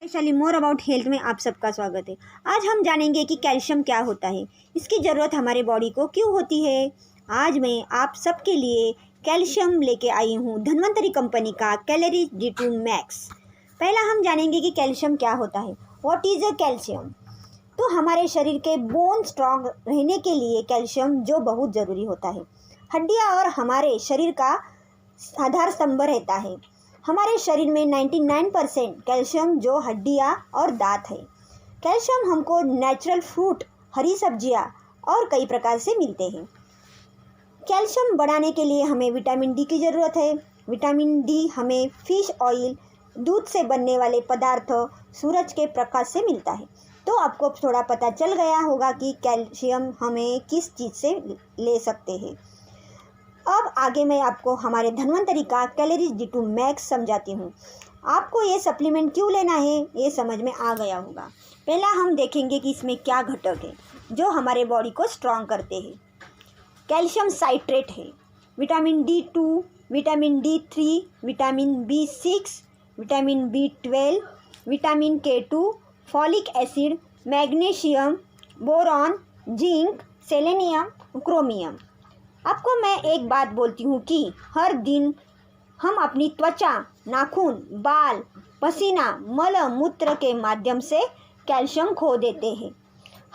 Vaishali more about health में आप सबका स्वागत है। आज हम जानेंगे कि कैल्शियम क्या होता है, इसकी ज़रूरत हमारे बॉडी को क्यों होती है। आज मैं आप सबके लिए कैल्शियम लेके आई हूँ धन्वंतरी कंपनी का कैलोरी D2 मैक्स। पहला हम जानेंगे कि कैल्शियम क्या होता है। What is a calcium? तो हमारे शरीर के बोन स्ट्रॉन्ग रहने के लिए कैल्शियम जो बहुत ज़रूरी होता है। हड्डियाँ और हमारे शरीर का आधार स्तंभ रहता है। हमारे शरीर में 99% कैल्शियम जो हड्डियाँ और दांत है। कैल्शियम हमको नेचुरल फ्रूट, हरी सब्जियाँ और कई प्रकार से मिलते हैं। कैल्शियम बढ़ाने के लिए हमें विटामिन डी की ज़रूरत है। विटामिन डी हमें फिश ऑयल, दूध से बनने वाले पदार्थ, सूरज के प्रकाश से मिलता है। तो आपको थोड़ा पता चल गया होगा कि कैल्शियम हमें किस चीज़ से ले सकते हैं। अब आगे मैं आपको हमारे धन्वंतरी का कैलोरी D2 मैक्स समझाती हूँ। आपको ये सप्लीमेंट क्यों लेना है ये समझ में आ गया होगा। पहला हम देखेंगे कि इसमें क्या घटक है जो हमारे बॉडी को स्ट्रॉन्ग करते हैं। कैल्शियम साइट्रेट है, vitamin D2, vitamin D3, vitamin B6, vitamin B12, vitamin K2, folic acid, magnesium, boron, zinc, selenium, chromium. आपको मैं एक बात बोलती हूँ कि हर दिन हम अपनी त्वचा, नाखून, बाल, पसीना, मल मूत्र के माध्यम से कैल्शियम खो देते हैं।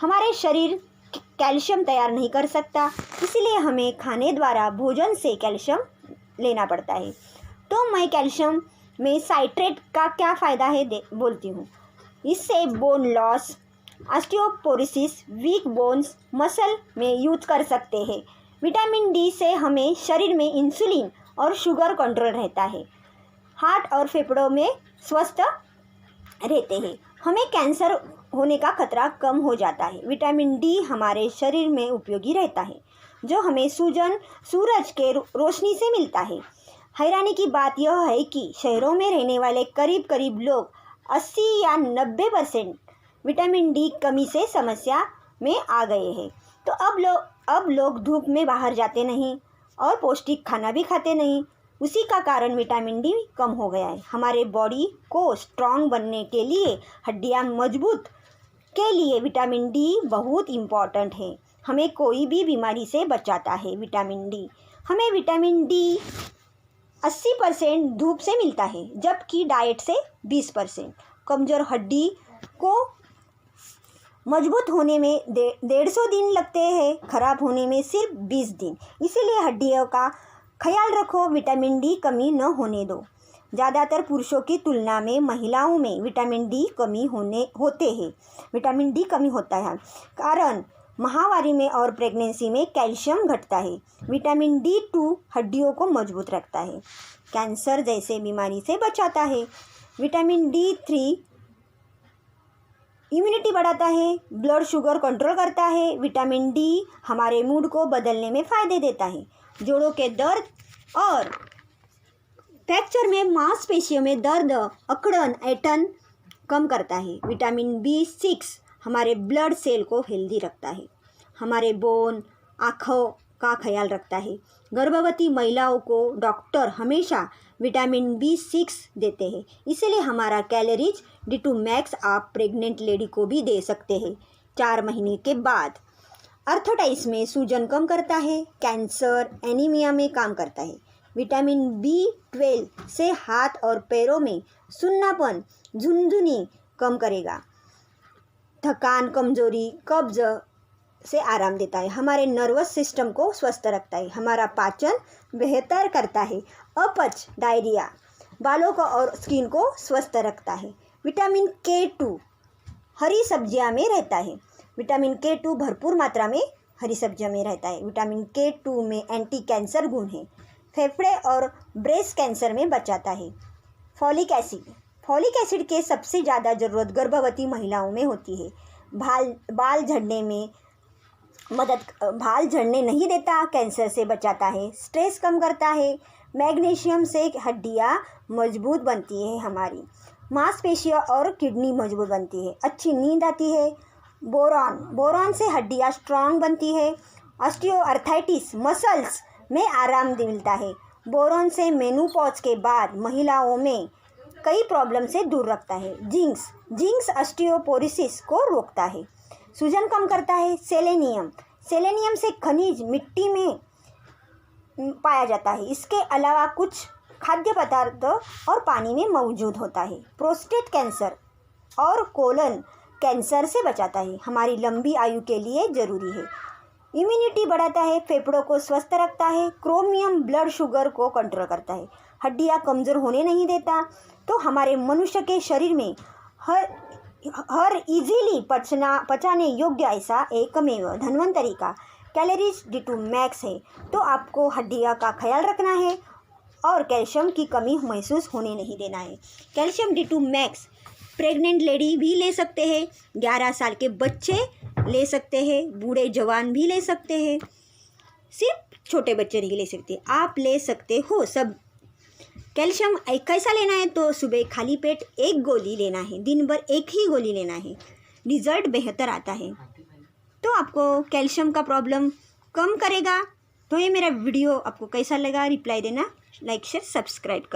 हमारे शरीर कैल्शियम तैयार नहीं कर सकता, इसलिए हमें खाने द्वारा भोजन से कैल्शियम लेना पड़ता है। तो मैं कैल्शियम में साइट्रेट का क्या फ़ायदा है बोलती हूँ। इससे bone loss, osteoporosis, weak bones, muscle में यूज कर सकते हैं। विटामिन डी से हमें शरीर में इंसुलिन और शुगर कंट्रोल रहता है। हार्ट और फेफड़ों में स्वस्थ रहते हैं। हमें कैंसर होने का खतरा कम हो जाता है। विटामिन डी हमारे शरीर में उपयोगी रहता है, जो हमें सूरज के रोशनी से मिलता है। हैरानी की बात यह है कि शहरों में रहने वाले करीब लोग 80 या 90% विटामिन डी कमी से समस्या में आ गए हैं। तो अब लोग धूप में बाहर जाते नहीं और पौष्टिक खाना भी खाते नहीं। उसी का कारण विटामिन डी कम हो गया है। हमारे बॉडी को स्ट्रॉन्ग बनने के लिए, हड्डियां मजबूत के लिए विटामिन डी बहुत इम्पॉर्टेंट है। हमें कोई भी बीमारी से बचाता है विटामिन डी। हमें विटामिन डी 80% धूप से मिलता है, जबकि डाइट से 20%। कमज़ोर हड्डी को मजबूत होने में 150 दिन लगते हैं, खराब होने में सिर्फ 20 दिन। इसीलिए हड्डियों का ख्याल रखो, विटामिन डी कमी न होने दो। ज़्यादातर पुरुषों की तुलना में महिलाओं में विटामिन डी कमी होता है कारण माहवारी में और प्रेगनेंसी में कैल्शियम घटता है। विटामिन D2 हड्डियों को मजबूत रखता है, कैंसर जैसे बीमारी से बचाता है। विटामिन D3 इम्यूनिटी बढ़ाता है, ब्लड शुगर कंट्रोल करता है। विटामिन डी हमारे मूड को बदलने में फ़ायदे देता है। जोड़ों के दर्द और फ्रैक्चर में, मांसपेशियों में दर्द, अकड़न, ऐंठन कम करता है। विटामिन B6 हमारे ब्लड सेल को हेल्दी रखता है, हमारे बोन, आँखों का ख्याल रखता है। गर्भवती महिलाओं को डॉक्टर हमेशा विटामिन B6 देते हैं, इसलिए हमारा कैलोरीज D2 मैक्स आप प्रेग्नेंट लेडी को भी दे सकते हैं 4 महीने के बाद। अर्थराइटिस में सूजन कम करता है, कैंसर, एनीमिया में काम करता है। विटामिन B12 से हाथ और पैरों में सुन्नापन, झुनझुनी कम करेगा। थकान, कमजोरी, कब्ज से आराम देता है। हमारे नर्वस सिस्टम को स्वस्थ रखता है, हमारा पाचन बेहतर करता है। अपच, डायरिया, बालों को और स्किन को स्वस्थ रखता है। विटामिन K2 हरी सब्जियां में रहता है। विटामिन K2 भरपूर मात्रा में हरी सब्जियों में रहता है। विटामिन K2 में एंटी कैंसर गुण है, फेफड़े और ब्रेस्ट कैंसर में बचाता है। फॉलिक एसिड के सबसे ज़्यादा ज़रूरत गर्भवती महिलाओं में होती है। बाल झड़ने नहीं देता, कैंसर से बचाता है, स्ट्रेस कम करता है। मैग्नीशियम से हड्डियाँ मजबूत बनती है, हमारी मांसपेशियाँ और किडनी मजबूत बनती है, अच्छी नींद आती है। बोरॉन से हड्डियाँ स्ट्रांग बनती है। ऑस्टियोआर्थराइटिस, मसल्स में आराम मिलता है। बोरॉन से मेनोपॉज के बाद महिलाओं में कई प्रॉब्लम से दूर रखता है। जिंक्स ऑस्टियोपोरोसिस को रोकता है। सूजन कम करता है। सेलेनियम से खनिज मिट्टी में पाया जाता है। इसके अलावा कुछ खाद्य पदार्थ और पानी में मौजूद होता है। प्रोस्टेट कैंसर और कोलन कैंसर से बचाता है। हमारी लंबी आयु के लिए ज़रूरी है। इम्यूनिटी बढ़ाता है। फेफड़ों को स्वस्थ रखता है। क्रोमियम ब्लड शुगर को कंट्रोल करता है। हड्डियां कमज़ोर होने नहीं देता। तो हमारे मनुष्य के शरीर में हर इजीली पचाने योग्य ऐसा एकमेव धन्वंतरी का कैलोरीज D2 मैक्स है। तो आपको हड्डियां का ख्याल रखना है और कैल्शियम की कमी महसूस होने नहीं देना है। Calcium D2 max pregnant lady भी ले सकते हैं, 11 साल के बच्चे ले सकते हैं, बूढ़े जवान भी ले सकते हैं, सिर्फ छोटे बच्चे नहीं ले सकते, आप ले सकते हो सब। कैल्शियम कैसा लेना है तो सुबह खाली पेट 1 गोली लेना है, दिन भर 1 ही गोली लेना है, रिजल्ट बेहतर आता है। तो आपको कैल्शियम का प्रॉब्लम कम करेगा। तो ये मेरा वीडियो आपको कैसा लगा, रिप्लाई देना, लाइक शेयर सब्सक्राइब कर।